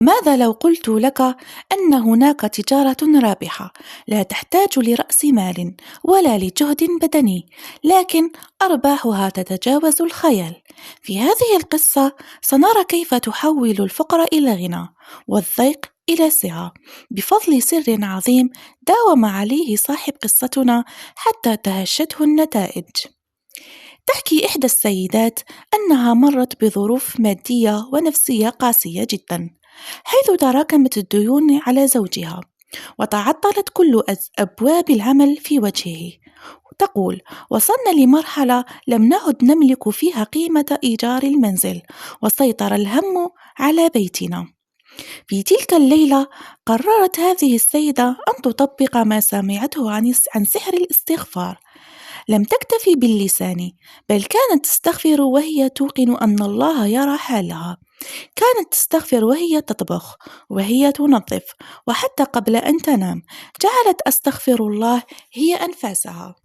ماذا لو قلت لك أن هناك تجارة رابحة لا تحتاج لرأس مال ولا لجهد بدني، لكن أرباحها تتجاوز الخيال؟ في هذه القصة سنرى كيف تحول الفقر إلى غنى والضيق إلى سعة بفضل سر عظيم داوم عليه صاحب قصتنا حتى تهشته النتائج. تحكي إحدى السيدات أنها مرت بظروف مادية ونفسية قاسية جدا، حيث تراكمت الديون على زوجها وتعطلت كل أبواب العمل في وجهه. تقول: وصلنا لمرحلة لم نعد نملك فيها قيمة إيجار المنزل، وسيطر الهم على بيتنا. في تلك الليلة قررت هذه السيدة أن تطبق ما سمعته عن سحر الاستغفار. لم تكتفي باللسان، بل كانت تستغفر وهي توقن أن الله يرى حالها. كانت تستغفر وهي تطبخ، وهي تنظف، وحتى قبل أن تنام جعلت أستغفر الله هي أنفاسها.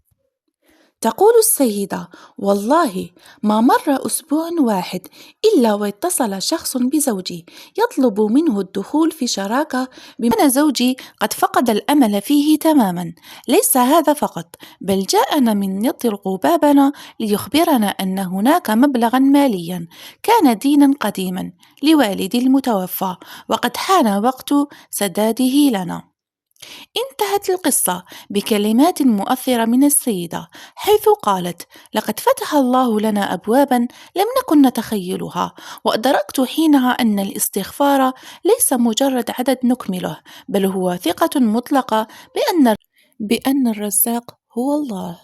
تقول السيدة: والله ما مر أسبوع واحد إلا واتصل شخص بزوجي يطلب منه الدخول في شراكة، بما أن زوجي قد فقد الأمل فيه تماما. ليس هذا فقط، بل جاءنا من يطرق بابنا ليخبرنا أن هناك مبلغا ماليا كان دينا قديما لوالدي المتوفى، وقد حان وقت سداده لنا. انتهت القصة بكلمات مؤثرة من السيدة، حيث قالت: لقد فتح الله لنا أبوابا لم نكن نتخيلها، وأدركت حينها أن الاستغفار ليس مجرد عدد نكمله، بل هو ثقة مطلقة بأن الرزاق هو الله.